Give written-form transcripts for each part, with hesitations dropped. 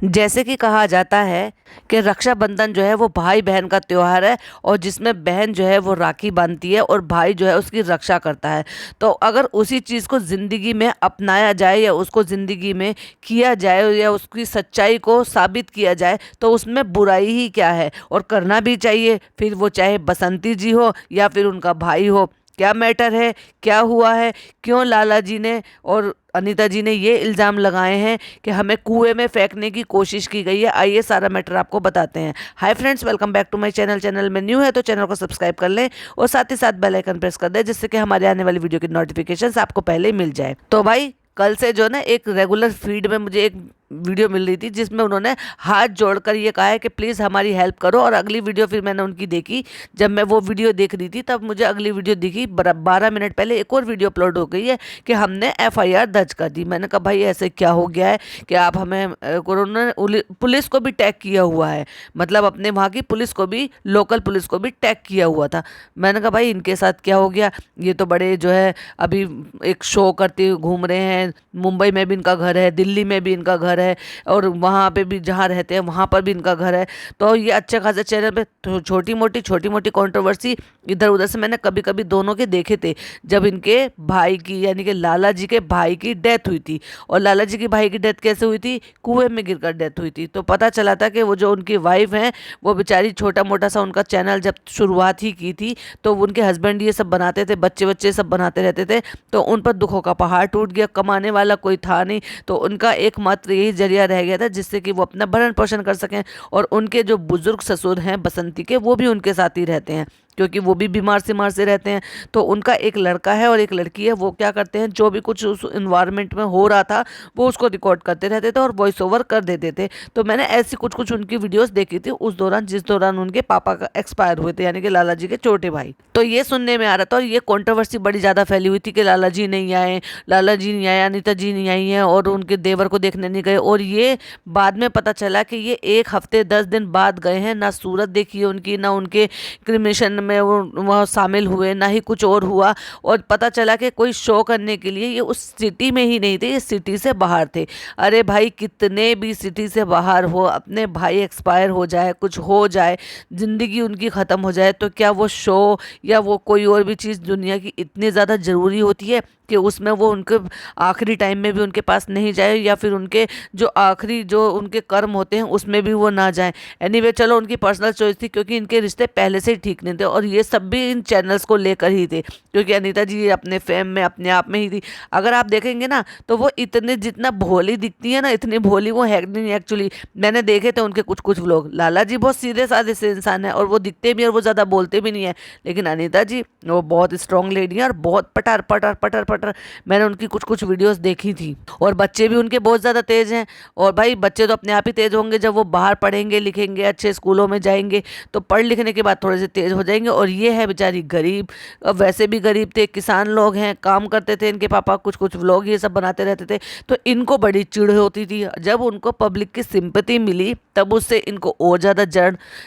जैसे कि कहा जाता है कि रक्षाबंधन जो है वो भाई बहन का त्योहार है और जिसमें बहन जो है वो राखी बांधती है और भाई जो है उसकी रक्षा करता है। तो अगर उसी चीज़ को ज़िंदगी में अपनाया जाए या उसको ज़िंदगी में किया जाए या उसकी सच्चाई को साबित किया जाए तो उसमें बुराई ही क्या है, और करना भी चाहिए। फिर वो चाहे बसंती जी हो या फिर उनका भाई हो, क्या मैटर है, क्या हुआ है, क्यों लाला जी ने और अनीता जी ने ये इल्ज़ाम लगाए हैं कि हमें कुएं में फेंकने की कोशिश की गई है। आइए सारा मैटर आपको बताते हैं। Hi friends, welcome back to my channel. Channel में न्यू है तो चैनल को सब्सक्राइब कर लें और साथ ही साथ बेल आइकन प्रेस कर दें जिससे कि हमारे आने वाली वीडियो की नोटिफिकेशंस आपको पहले ही मिल जाए। तो भाई कल से जो ना एक रेगुलर फीड में मुझे एक वीडियो मिल रही थी जिसमें उन्होंने हाथ जोड़कर ये कहा है कि प्लीज़ हमारी हेल्प करो। और अगली वीडियो फिर मैंने उनकी देखी। जब मैं वो वीडियो देख रही थी तब मुझे अगली वीडियो दिखी। 12 मिनट पहले एक और वीडियो अपलोड हो गई है कि हमने एफआईआर दर्ज कर दी। मैंने कहा भाई ऐसे क्या हो गया है कि आप हमें उन्होंने पुलिस को भी टैग किया हुआ है, मतलब अपने वहाँ की पुलिस को भी, लोकल पुलिस को भी टैग किया हुआ था। मैंने कहा भाई इनके साथ क्या हो गया, ये तो बड़े जो है अभी एक शो करते हुए घूम रहे हैं। मुंबई में भी इनका घर है, दिल्ली में भी इनका घर है और वहाँ पे भी जहाँ रहते हैं वहाँ पर भी इनका घर है। तो ये अच्छे खासे चैनल पे तो छोटी मोटी कंट्रोवर्सी इधर उधर से मैंने कभी कभी दोनों के देखे थे। जब इनके भाई की यानी कि लाला जी के भाई की डेथ हुई थी, और लाला जी की भाई की डेथ कैसे हुई थी, कुएं में गिरकर डेथ हुई थी। तो पता चला था कि वो जो उनकी वाइफ हैं वो बेचारी छोटा मोटा सा उनका चैनल जब शुरुआत ही की थी तो उनके हस्बैंड ये सब बनाते थे, बच्चे बच्चे सब बनाते रहते थे। तो उन पर दुखों का पहाड़ टूट गया, कमाने वाला कोई था नहीं। तो उनका एकमात्र यही जरिया रह गया था जिससे कि वो अपना भरण पोषण कर सकें। और उनके जो बुजुर्ग ससुर हैं बसंती के, वो भी उनके साथ ही रहते हैं क्योंकि वो भी बीमार से रहते हैं। तो उनका एक लड़का है और एक लड़की है। वो क्या करते हैं, जो भी कुछ उस इन्वायरमेंट में हो रहा था वो उसको रिकॉर्ड करते रहते थे और वॉइस ओवर कर देते थे। तो मैंने ऐसी कुछ कुछ उनकी वीडियोस देखी थी उस दौरान जिस दौरान उनके पापा का एक्सपायर हुए थे, यानी कि लाला जी के छोटे भाई। तो ये सुनने में आ रहा था और ये कंट्रोवर्सी बड़ी ज़्यादा फैली हुई थी कि लाला जी नहीं आए, लाला जी नहीं आए, अनीता जी नहीं आई हैं और उनके देवर को देखने नहीं गए। और ये बाद में पता चला कि ये 1 हफ्ते 10 दिन बाद गए हैं। ना सूरत देखी है उनकी, ना उनके क्रिमेशन में वह शामिल हुए, ना ही कुछ और हुआ। और पता चला कि कोई शो करने के लिए ये उस सिटी में ही नहीं थे, ये सिटी से बाहर थे। अरे भाई कितने भी सिटी से बाहर हो, अपने भाई एक्सपायर हो जाए, कुछ हो जाए, ज़िंदगी उनकी ख़त्म हो जाए, तो क्या वो शो या वो कोई और भी चीज़ दुनिया की इतनी ज़्यादा ज़रूरी होती है कि उसमें वो उनके आखिरी टाइम में भी उनके पास नहीं जाए, या फिर उनके जो आखिरी जो उनके कर्म होते हैं उसमें भी वो ना जाए। एनीवे चलो उनकी पर्सनल चॉइस थी क्योंकि इनके रिश्ते पहले से ही ठीक नहीं थे और ये सब भी इन चैनल्स को लेकर ही थे क्योंकि अनीता जी अपने फेम में अपने आप में ही थी। अगर आप देखेंगे ना तो वो इतने जितना भोली दिखती है ना, इतनी भोली वो है नहीं एक्चुअली। मैंने देखे थे उनके कुछ कुछ व्लॉग। लाला जी बहुत सीधे साधे से इंसान है और वो दिखते भी और वो ज़्यादा बोलते भी नहीं है, लेकिन अनीता जी वो बहुत स्ट्रॉन्ग लेडी है और बहुत पटर पटर पटर पटर। मैंने उनकी कुछ कुछ वीडियोस देखी थी। और बच्चे भी उनके बहुत ज़्यादा तेज हैं। और भाई बच्चे तो अपने आप ही तेज होंगे जब वो बाहर पढ़ेंगे लिखेंगे, अच्छे स्कूलों में जाएंगे तो पढ़ लिखने के बाद थोड़े से तेज हो जाएंगे। और ये है बेचारी गरीब, वैसे भी गरीब थे, किसान लोग हैं, काम करते थे इनके पापा, कुछ कुछ व्लॉग ये सब बनाते रहते थे। तो इनको बड़ी चिढ़ होती थी। जब उनको पब्लिक की सिंपैथी मिली तब उससे इनको और ज़्यादा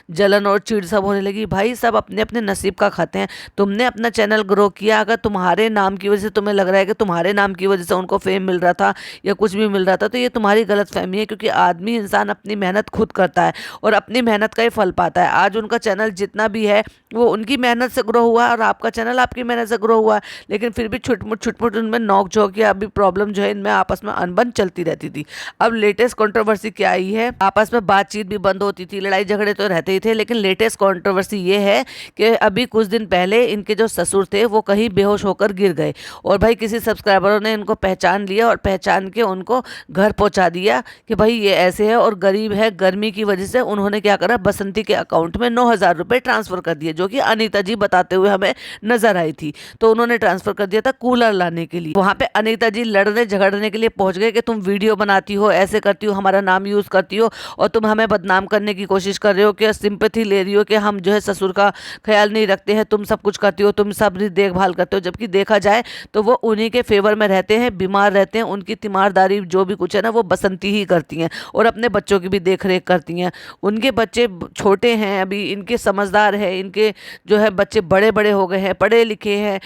जलन और चिढ़ सब होने लगी। भाई सब अपने अपने नसीब का खाते हैं। तुमने अपना चैनल ग्रो किया, अगर तुम्हारे नाम की वजह से तुम्हें लग रहा है कि तुम्हारे नाम की वजह से उनको फेम मिल रहा था या कुछ भी मिल रहा था, तो ये तुम्हारी गलत फहमी है। क्योंकि आदमी इंसान अपनी मेहनत खुद करता है और अपनी मेहनत का ही फल पाता है। आज उनका चैनल जितना भी है वो उनकी मेहनत से ग्रो हुआ है और आपका चैनल आपकी मेहनत से ग्रो हुआ है। लेकिन फिर भी छुटमुट उनमें नोक झोंक या अभी प्रॉब्लम जो है इनमें आपस में अनबन चलती रहती थी। अब लेटेस्ट कंट्रोवर्सी क्या आई है, आपस में बातचीत भी बंद होती थी, लड़ाई झगड़े तो रहते ही थे, लेकिन लेटेस्ट कंट्रोवर्सी ये है कि अभी कुछ दिन पहले इनके जो ससुर थे वो कहीं बेहोश होकर गिर गए और भाई किसी सब्सक्राइबरों ने इनको पहचान लिया और पहचान के उनको घर पहुंचा दिया कि भाई ये ऐसे है और गरीब है। गर्मी की वजह से उन्होंने क्या करा, बसंती के अकाउंट में 9,000 रुपये ट्रांसफर कर दिए, जो कि अनीता जी बताते हुए हमें नजर आई थी। तो उन्होंने ट्रांसफर कर दिया था कूलर लाने के लिए। वहां पे अनीता जी लड़ने झगड़ने के लिए पहुंच गए कि तुम वीडियो बनाती हो, ऐसे करती हो, हमारा नाम यूज करती हो और तुम हमें बदनाम करने की कोशिश कर रहे हो, कि सिंपैथी ले रही हो कि हम जो है ससुर का ख्याल नहीं रखते हैं, तुम सब कुछ करती हो, तुम सब देखभाल करते हो। जबकि देखा जाए तो वो उन्हीं के फेवर में रहते हैं, बीमार रहते हैं, उनकी तीमारदारी जो भी कुछ है ना वो बसंती ही करती हैं और अपने बच्चों की भी देख रेख करती हैं। उनके बच्चे छोटे हैं अभी, इनके समझदार है, इनके जो है बच्चे बड़े बड़े हो गए हैं, पढ़े लिखे हैं,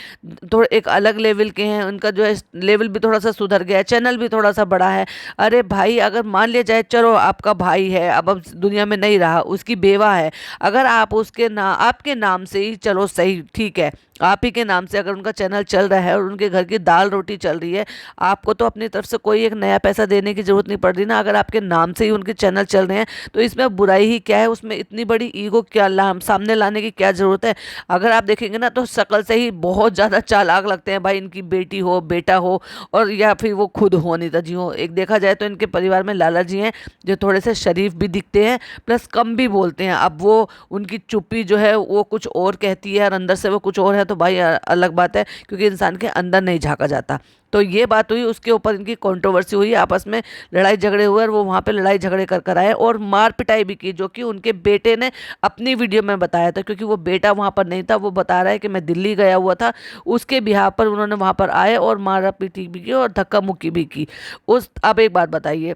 थोड़े एक अलग लेवल के हैं, उनका जो है लेवल भी थोड़ा सा सुधर गया है, चैनल भी थोड़ा सा बड़ा है। अरे भाई, अगर मान लिया जाए चलो आपका भाई है अब दुनिया में नहीं रहा, उसकी बेवा है, अगर आप उसके आपके नाम से ही, चलो सही ठीक है, आप ही के नाम से अगर उनका चैनल चल रहा है और उनके घर की दाल रोटी चल रही है, आपको तो अपनी तरफ से कोई एक नया पैसा देने की जरूरत नहीं पड़ रही ना। अगर आपके नाम से ही उनके चैनल चल रहे हैं तो इसमें बुराई ही क्या है, उसमें इतनी बड़ी ईगो क्या सामने लाने की क्या जरूरत है। अगर आप देखेंगे ना तो शक्ल से ही बहुत ज़्यादा चालाक लगते हैं भाई, इनकी बेटी हो, बेटा हो, और या फिर वो खुद हो, अनीता जी हो। एक देखा जाए तो इनके परिवार में लाला जी हैं जो थोड़े से शरीफ भी दिखते हैं, प्लस कम भी बोलते हैं। अब वो उनकी चुप्पी जो है वो कुछ और कहती है और अंदर से वो कुछ और है, तो भाई अलग बात है, क्योंकि इंसान के अंदर नहीं झांका जाता। तो ये बात हुई, उसके ऊपर इनकी कंट्रोवर्सी हुई, आपस में लड़ाई झगड़े हुए और वो वहाँ पे लड़ाई झगड़े कर आए और मार पिटाई भी की, जो कि उनके बेटे ने अपनी वीडियो में बताया था, क्योंकि वो बेटा वहाँ पर नहीं था। वो बता रहा है कि मैं दिल्ली गया हुआ था, उसके बिहाफ पर उन्होंने वहाँ पर आए और मारा पीटी भी की और धक्का मुक्की भी की। अब एक बात बताइए,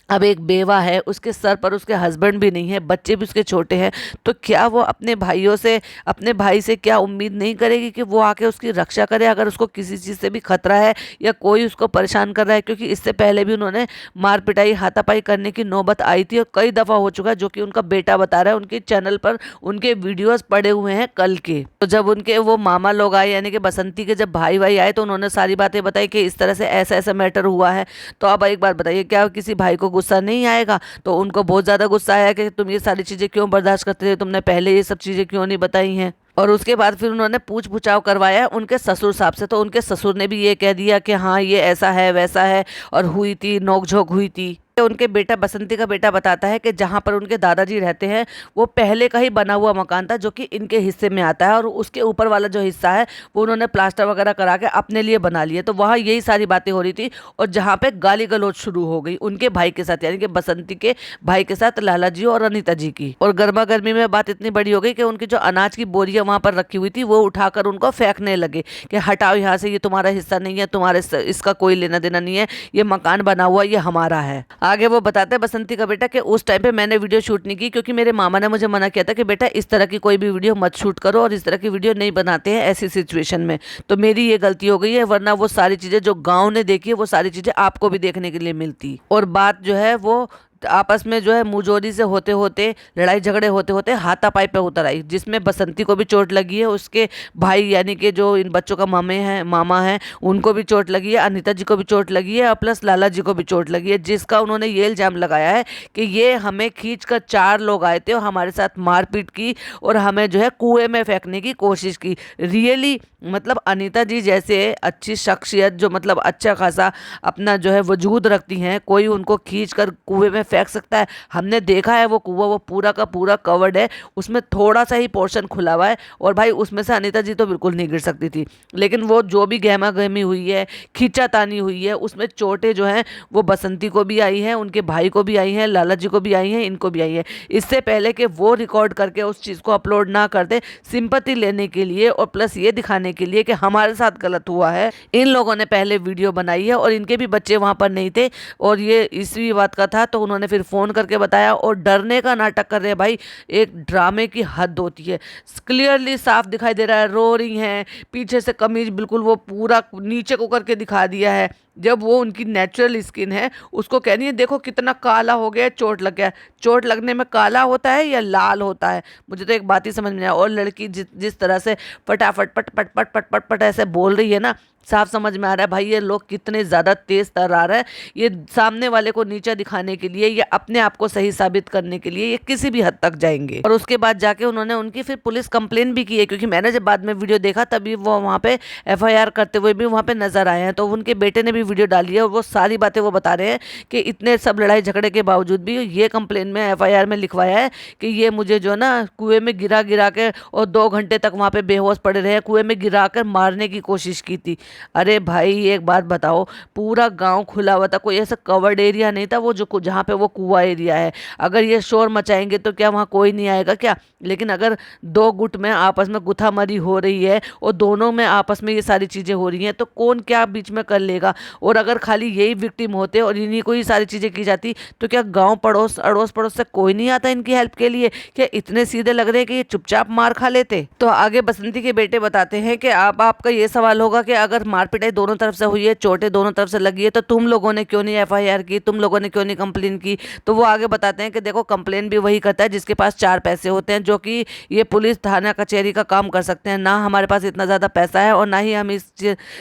अब एक बेवा है, उसके सर पर उसके हस्बैंड भी नहीं है, बच्चे भी उसके छोटे हैं, तो क्या वो अपने भाइयों से, अपने भाई से क्या उम्मीद नहीं करेगी कि वो आके उसकी रक्षा करे, अगर उसको किसी चीज़ से भी खतरा है या कोई उसको परेशान कर रहा है। क्योंकि इससे पहले भी उन्होंने मार पिटाई हाथापाई करने की नौबत आई थी और कई दफ़ा हो चुका है, जो कि उनका बेटा बता रहा है। उनके चैनल पर उनके वीडियोज़ पड़े हुए हैं कल के। तो जब उनके वो मामा लोग आए, यानी कि बसंती के जब भाई भाई आए, तो उन्होंने सारी बातें बताई कि इस तरह से ऐसा ऐसा मैटर हुआ है। तो अब एक बात बताइए, क्या किसी भाई को गुस्सा नहीं आएगा? तो उनको बहुत ज़्यादा गुस्सा आया कि तुम ये सारी चीज़ें क्यों बर्दाश्त करते थे, तुमने पहले ये सब चीज़ें क्यों नहीं बताई हैं। और उसके बाद फिर उन्होंने पूछ पुछाव करवाया उनके ससुर साहब से, तो उनके ससुर ने भी ये कह दिया कि हाँ ये ऐसा है वैसा है और हुई थी, नोकझोंक हुई थी। उनके बेटा, बसंती का बेटा बताता है कि जहाँ पर उनके दादाजी रहते हैं वो पहले का ही बना हुआ मकान था, जो कि इनके हिस्से में आता है, और उसके ऊपर वाला जो हिस्सा है वो उन्होंने प्लास्टर वगैरह करा के अपने लिए बना लिए। तो वहाँ यही सारी बातें हो रही थी और जहाँ पे गाली गलौज शुरू हो गई उनके भाई के साथ, यानी कि बसंती के भाई के साथ, लाला जी और अनीता जी की। और गर्मा गर्मी में बात इतनी बड़ी हो गई कि उनकी जो अनाज की बोरियां वहाँ पर रखी हुई थी वो उठाकर उनको फेंकने लगे कि हटाओ यहाँ से, ये तुम्हारा हिस्सा नहीं है, तुम्हारे इसका कोई लेना देना नहीं है, ये मकान बना हुआ ये हमारा है। आगे वो बताते हैं बसंती का बेटा कि उस टाइम पे मैंने वीडियो शूट नहीं की, क्योंकि मेरे मामा ने मुझे मना किया था कि बेटा इस तरह की कोई भी वीडियो मत शूट करो और इस तरह की वीडियो नहीं बनाते हैं ऐसी सिचुएशन में। तो मेरी ये गलती हो गई है, वरना वो सारी चीज़ें जो गाँव ने देखी है वो सारी चीज़ें आपको भी देखने के लिए मिलती। और बात जो है वो आपस में जो है मुंहजोरी से होते होते, लड़ाई झगड़े होते होते हाथापाई पे उतर आई, जिसमें बसंती को भी चोट लगी है, उसके भाई यानी कि जो इन बच्चों का मामा है उनको भी चोट लगी है, अनीता जी को भी चोट लगी है और प्लस लाला जी को भी चोट लगी है, जिसका उन्होंने ये इल्जाम लगाया है कि ये हमें खींच कर 4 लोग आए थे और हमारे साथ मारपीट की और हमें जो है कुएं में फेंकने की कोशिश की। रियली मतलब अनीता जी जैसे अच्छी शख्सियत, जो मतलब अच्छा खासा अपना जो है वजूद रखती हैं, कोई उनको खींच कर कुएं में फेंक सकता है? हमने देखा है वो कुआं, वो पूरा का पूरा कवर्ड है, उसमें थोड़ा सा ही पोर्शन खुला हुआ है और भाई उसमें से अनीता जी तो बिल्कुल नहीं गिर सकती थी। लेकिन वो जो भी गहमा गहमी हुई है, खींचातानी हुई है, उसमें चोटें जो हैं वो बसंती को भी आई हैं, उनके भाई को भी आई हैं, लाला जी को भी आई हैं, इनको भी आई है। इससे पहले कि वो रिकॉर्ड करके उस चीज़ को अपलोड ना कर दे, सिंपैथी लेने के लिए और प्लस ये दिखाने के लिए कि हमारे साथ गलत हुआ है, इन लोगों ने पहले वीडियो बनाई है और इनके भी बच्चे वहाँ पर नहीं थे और ये इसी बात का था। तो उन्होंने फिर फ़ोन करके बताया और डरने का नाटक कर रहे हैं भाई, एक ड्रामे की हद होती है। क्लियरली साफ दिखाई दे रहा है, रो रही हैं, पीछे से कमीज बिल्कुल वो पूरा नीचे को करके दिखा दिया है, जब वो उनकी नेचुरल स्किन है। उसको कहनी है देखो कितना काला हो गया, चोट लग गया। चोट लगने में काला होता है या लाल होता है, मुझे तो एक बात ही समझ में आया। और लड़की जिस तरह से फटाफट पट पट पट पट पट पट ऐसे बोल रही है ना, साफ समझ में आ रहा है भाई ये लोग कितने ज़्यादा तेज़ तर्रार है। ये सामने वाले को नीचा दिखाने के लिए या अपने आप को सही साबित करने के लिए ये किसी भी हद तक जाएंगे। और उसके बाद जाके उन्होंने उनकी फिर पुलिस कंप्लेन भी की है, क्योंकि मैंने जब बाद में वीडियो देखा तभी वो वहाँ पे FIR करते हुए भी वहाँ पे नजर आए हैं। तो उनके बेटे ने भी वीडियो डाली है और वो सारी बातें वो बता रहे हैं कि इतने सब लड़ाई झगड़े के बावजूद भी ये कंप्लेन में FIR में लिखवाया है कि ये मुझे जो ना कुएं में गिरा गिरा के और 2 घंटे तक वहाँ पे बेहोश पड़े रहे, कुएं में गिरा कर मारने की कोशिश की थी। अरे भाई एक बात बताओ, पूरा गांव खुला हुआ था, कोई ऐसा कवर्ड एरिया नहीं था वो जो जहाँ पे वो कुआं एरिया है। अगर ये शोर मचाएंगे तो क्या वहाँ कोई नहीं आएगा क्या? लेकिन अगर दो गुट में आपस में गुथामरी हो रही है और दोनों में आपस में ये सारी चीज़ें हो रही हैं तो कौन क्या बीच में कर लेगा? और अगर खाली यही विक्टिम होते और इन्हीं को ही सारी चीज़ें की जाती तो क्या गांव पड़ोस अड़ोस पड़ोस से कोई नहीं आता इनकी हेल्प के लिए? क्या इतने सीधे लग रहे हैं कि ये चुपचाप मार खा लेते? तो आगे बसंती के बेटे बताते हैं कि आप आपका ये सवाल होगा कि अगर मार पिटाई दोनों तरफ से हुई है, चोटें दोनों तरफ से लगी है, तो तुम लोगों ने क्यों नहीं एफआईआर की, तुम लोगों ने क्यों नहीं कंप्लेन की? तो वो आगे बताते हैं कि देखो, कंप्लेन भी वही करता है जिसके पास चार पैसे होते हैं, जो कि ये पुलिस थाना कचहरी का काम कर सकते हैं। ना हमारे पास इतना ज़्यादा पैसा है और ना ही हम इस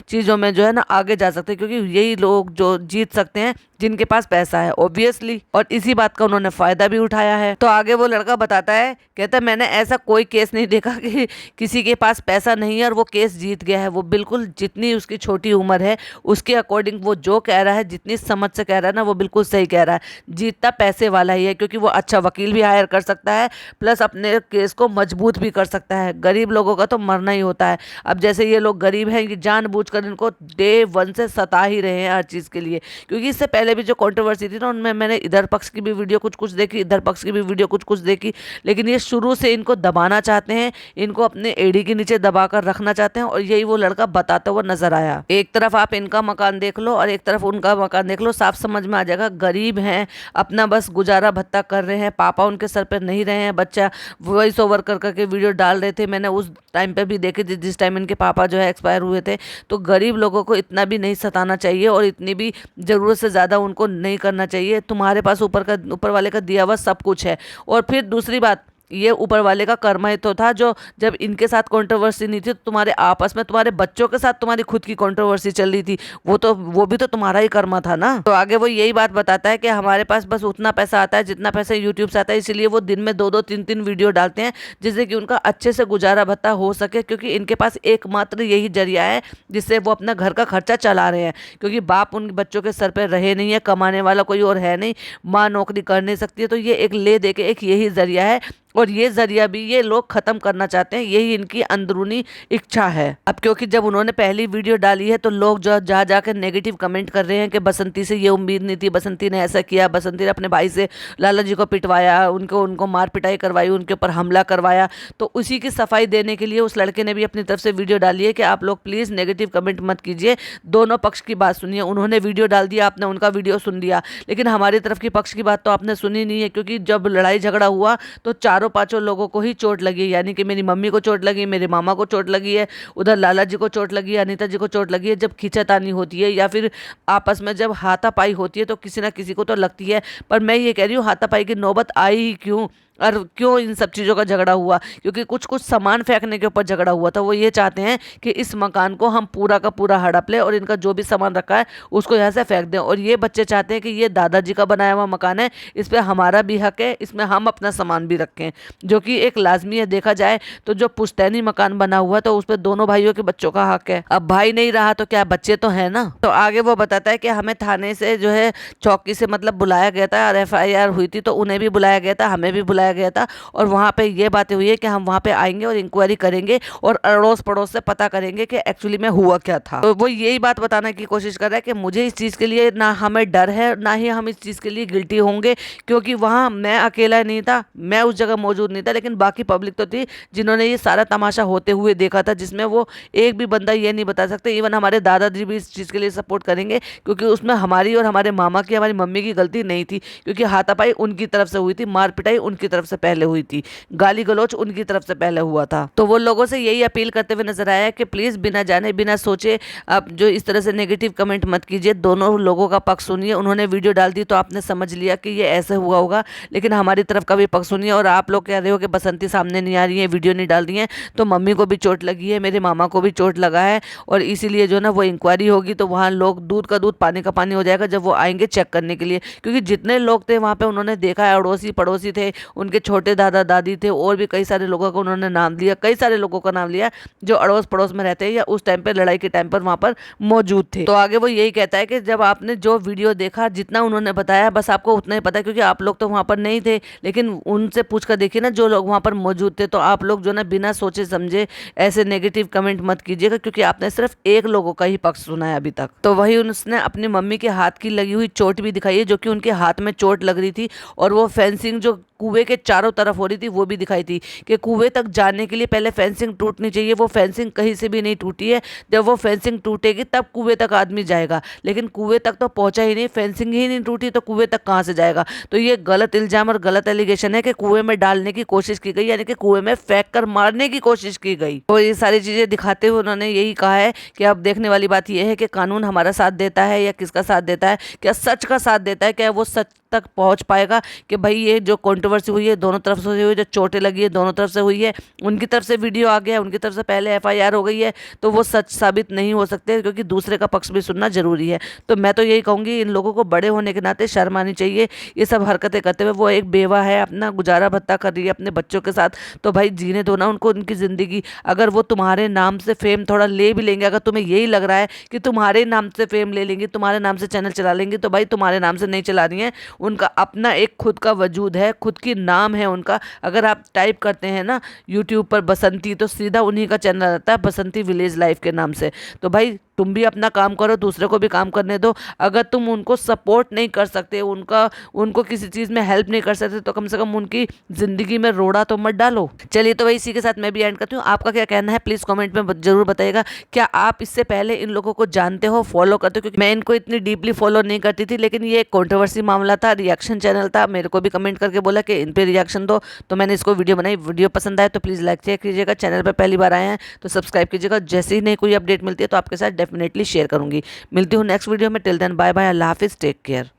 चीज़ों में जो है ना आगे जा सकते हैं, क्योंकि यही लोग जो जीत सकते हैं जिनके पास पैसा है ऑब्वियसली। और इसी बात का उन्होंने फायदा भी उठाया है। तो आगे वो लड़का बताता है, कहता है मैंने ऐसा कोई केस नहीं देखा कि किसी के पास पैसा नहीं है और वो केस जीत गया है। वो बिल्कुल जितनी उसकी छोटी उम्र है उसके अकॉर्डिंग वो जो कह रहा है, जितनी समझ से कह रहा है ना, वो बिल्कुल सही कह रहा है। जीतता पैसे वाला ही है, क्योंकि वो अच्छा वकील भी हायर कर सकता है, प्लस अपने केस को मजबूत भी कर सकता है। गरीब लोगों का तो मरना ही होता है। अब जैसे ये लोग गरीब हैं, ये जानबूझकर इनको डे वन से सता ही रहे हैं हर चीज़ के लिए। क्योंकि इससे पहले भी जो कंट्रोवर्सी थी ना, उनमें मैंने इधर पक्ष की भी वीडियो कुछ कुछ देखी, इधर पक्ष की भी वीडियो कुछ कुछ देखी, लेकिन ये शुरू से इनको दबाना चाहते हैं, इनको अपने एड़ी के नीचे दबाकर रखना चाहते हैं। और यही वो लड़का बताता हुआ नजर आया। एक तरफ आप इनका मकान देख लो और एक तरफ उनका मकान देख लो, साफ समझ में आ जाएगा। गरीब हैं, अपना बस गुजारा भत्ता कर रहे हैं, पापा उनके सर पर नहीं रहे हैं। बच्चा वॉइस ओवर कर करके वीडियो डाल रहे थे, मैंने उस टाइम पे भी देखे थे जिस टाइम इनके पापा जो है एक्सपायर हुए थे। तो गरीब लोगों को इतना भी नहीं सताना चाहिए और इतनी भी ज़रूरत से ज़्यादा उनको नहीं करना चाहिए। तुम्हारे पास ऊपर वाले का दिया हुआ सब कुछ है। और फिर दूसरी बात, ये ऊपर वाले का कर्म ही तो था जो जब इनके साथ कंट्रोवर्सी नहीं थी तो तुम्हारे आपस में तुम्हारे बच्चों के साथ तुम्हारी खुद की कंट्रोवर्सी चल रही थी, वो भी तो तुम्हारा ही कर्म था ना। तो आगे वो यही बात बताता है कि हमारे पास बस उतना पैसा आता है जितना पैसा यूट्यूब से आता है, इसीलिए वो दिन में 2-2 3-3 वीडियो डालते हैं जिससे कि उनका अच्छे से गुजारा भत्ता हो सके, क्योंकि इनके पास एकमात्र यही जरिया है जिससे वो अपना घर का खर्चा चला रहे हैं। क्योंकि बाप उन बच्चों के सर पर रहे नहीं है, कमाने वाला कोई और है नहीं, माँ नौकरी कर नहीं सकती है, तो ये एक ले दे के एक यही जरिया है। और ये जरिया भी ये लोग खत्म करना चाहते हैं, यही इनकी अंदरूनी इच्छा है। अब क्योंकि जब उन्होंने पहली वीडियो डाली है तो लोग जो जा जाकर नेगेटिव कमेंट कर रहे हैं कि बसंती से ये उम्मीद नहीं थी, बसंती ने ऐसा किया, बसंती ने अपने भाई से लाला जी को पिटवाया, उनको मार पिटाई करवाई, उनके ऊपर हमला करवाया। तो उसी की सफाई देने के लिए उस लड़के ने भी अपनी तरफ से वीडियो डाली है कि आप लोग प्लीज़ नेगेटिव कमेंट मत कीजिए, दोनों पक्ष की बात सुनिए। उन्होंने वीडियो डाल दिया, आपने उनका वीडियो सुन लिया, लेकिन हमारी तरफ की पक्ष की बात तो आपने सुनी नहीं है। क्योंकि जब लड़ाई झगड़ा हुआ तो चारों पांचों लोगों को ही चोट लगी, यानी कि मेरी मम्मी को चोट लगी, मेरे मामा को चोट लगी है, उधर लाला जी को चोट लगी है, अनीता जी को चोट लगी है। जब खींचातानी होती है या फिर आपस में जब हाथापाई होती है तो किसी ना किसी को तो लगती है। पर मैं ये कह रही हूँ, हाथापाई की नौबत आई ही क्यों और क्यों इन सब चीज़ों का झगड़ा हुआ? क्योंकि कुछ कुछ सामान फेंकने के ऊपर झगड़ा हुआ था। वो ये चाहते हैं कि इस मकान को हम पूरा का पूरा हड़प लें और इनका जो भी सामान रखा है उसको यहाँ से फेंक दें। और ये बच्चे चाहते हैं कि ये दादाजी का बनाया हुआ मकान है, इस पर हमारा भी हक है, इसमें हम अपना सामान भी रखें, जो कि एक लाजमी है। देखा जाए तो जो पुश्तैनी मकान बना हुआ तो उस पर दोनों भाइयों के बच्चों का हक है। अब भाई नहीं रहा तो क्या, बच्चे तो है ना। तो आगे वो बताता है कि हमें थाने से जो है चौकी से मतलब बुलाया गया था और एफआईआर हुई थी, तो उन्हें भी बुलाया गया था, हमें भी बुलाया गया था। और वहाँ पे ये बातें हुई है कि हम वहाँ पे आएंगे और इंक्वायरी करेंगे और अड़ोस पड़ोस से पता करेंगे कि एक्चुअली में हुआ क्या था। तो वो यही बात बताने की कोशिश कर रहा है कि मुझे इस चीज़ के लिए ना हमें डर है, ना ही हम इस चीज़ के लिए गिल्टी होंगे, क्योंकि वहाँ मैं अकेला नहीं था, मैं उस जगह मौजूद नहीं था, लेकिन बाकी पब्लिक तो थी जिन्होंने ये सारा तमाशा होते हुए देखा था, जिसमें वो एक भी बंदा ये नहीं बता सकते। इवन हमारे दादाजी भी इस चीज़ के लिए सपोर्ट करेंगे, क्योंकि उसमें हमारी और हमारे मामा की, हमारी मम्मी की गलती नहीं थी, क्योंकि हाथापाई उनकी तरफ से हुई थी, मार पिटाई उनकी तरफ से पहले हुई थी, गाली गलौच उनकी तरफ से पहले हुआ था। तो वो लोगों से यही अपील करते हुए नजर आया कि प्लीज़ बिना जाने बिना सोचे आप जो इस तरह से नेगेटिव कमेंट मत कीजिए, दोनों लोगों का पक्ष सुनिए। उन्होंने वीडियो डाल दी तो आपने समझ लिया कि ये ऐसे हुआ होगा, लेकिन हमारी तरफ का भी पक्ष सुनिए। और आप लोग कह रहे हो कि बसंती सामने नहीं आ रही है, वीडियो नहीं डाल रही है, तो मम्मी को भी चोट लगी है, मेरे मामा को भी चोट लगा है, और इसीलिए जो ना वो इंक्वायरी होगी तो वहाँ लोग दूध का दूध पानी का पानी हो जाएगा जब वो आएंगे चेक करने के लिए। क्योंकि जितने लोग थे वहाँ पे उन्होंने देखा है, अड़ोसी पड़ोसी थे, उनके छोटे दादा दादी थे, और भी कई सारे लोगों का उन्होंने नाम लिया, कई सारे लोगों का नाम लिया जो अड़ोस पड़ोस में रहते हैं या उस टाइम पे लड़ाई के टाइम पर वहां पर मौजूद थे। तो आगे वो यही कहता है कि जब आपने जो वीडियो देखा, जितना उन्होंने बताया बस आपको उतना ही पता है, क्योंकि आप लोग तो वहां पर नहीं थे, लेकिन उनसे पूछ कर देखिए ना जो लोग वहां पर मौजूद थे। तो आप लोग जो ना बिना सोचे समझे ऐसे नेगेटिव कमेंट मत कीजिएगा, क्योंकि आपने सिर्फ एक लोगों का ही पक्ष सुना है अभी तक। तो वही उसने अपनी मम्मी के हाथ की लगी हुई चोट भी दिखाई है, जो कि उनके हाथ में चोट लग रही थी, और वो फेंसिंग जो कुएं के चारों तरफ हो रही थी वो भी दिखाई थी कि कुएं तक जाने के लिए पहले फेंसिंग टूटनी चाहिए। वो फेंसिंग कहीं से भी नहीं टूटी है, जब वो फेंसिंग टूटेगी तब कुएं तक आदमी जाएगा, लेकिन कुएं तक तो पहुंचा ही नहीं, फेंसिंग ही नहीं टूटी तो कुएं तक कहां से जाएगा। तो ये गलत इल्जाम और गलत एलिगेशन है कि कुएं में डालने की कोशिश की गई, यानी कि कुएं में फेंक कर मारने की कोशिश की गई। तो ये सारी चीजें दिखाते हुए उन्होंने यही कहा है कि अब देखने वाली बात यह है कि कानून हमारा साथ देता है या किसका साथ देता है, क्या सच का साथ देता है, क्या वो सच तक पहुंच पाएगा कि भाई ये जो कंट्रोवर्सी हुई है दोनों तरफ से हुई है, जो चोटें लगी है दोनों तरफ से हुई है, उनकी तरफ से वीडियो आ गया, उनकी तरफ से पहले एफआईआर हो गई है, तो वो सच साबित नहीं हो सकते, क्योंकि दूसरे का पक्ष भी सुनना जरूरी है। तो मैं तो यही कहूँगी इन लोगों को बड़े होने के नाते शर्म आनी चाहिए ये सब हरकतें करते हुए। वो एक बेवा है, अपना गुजारा भत्ता कर रही है अपने बच्चों के साथ, तो भाई जीने दो ना उनको उनकी ज़िंदगी। अगर वो तुम्हारे नाम से फेम थोड़ा ले भी लेंगे, अगर तुम्हें यही लग रहा है कि तुम्हारे नाम से फेम ले लेंगे, तुम्हारे नाम से चैनल चला लेंगे, तो भाई तुम्हारे नाम से नहीं चला रही है, उनका अपना एक खुद का वजूद है, खुद की नाम है उनका। अगर आप टाइप करते हैं ना यूट्यूब पर बसंती, तो सीधा उन्हीं का चैनल आता है, बसंती विलेज लाइफ के नाम से। तो भाई तुम भी अपना काम करो, दूसरे को भी काम करने दो। अगर तुम उनको सपोर्ट नहीं कर सकते, उनको किसी चीज़ में हेल्प नहीं कर सकते, तो कम से कम उनकी ज़िंदगी में रोड़ा तो मत डालो। चलिए, तो भाई इसी के साथ मैं भी एंड करती हूँ। आपका क्या कहना है प्लीज़ कमेंट में जरूर बताइएगा। क्या आप इससे पहले इन लोगों को जानते हो, फॉलो करते हो? क्योंकि मैं इनको इतनी डीपली फॉलो नहीं करती थी, लेकिन ये एक कॉन्ट्रोवर्सी मामला था, रिएक्शन चैनल था, मेरे को भी कमेंट करके बोला कि इन पे रिएक्शन दो, तो मैंने इसको वीडियो बनाई। वीडियो पसंद आए तो प्लीज़ लाइक शेयर कीजिएगा, चैनल पर पहली बार आए हैं तो सब्सक्राइब कीजिएगा। जैसे ही नई कोई अपडेट मिलती है तो आपके साथ डेफिनेटली शेयर करूंगी। मिलती हूँ नेक्स्ट वीडियो में। टिल देन बाय बाय, अल्लाह हाफिज़, टेक केयर।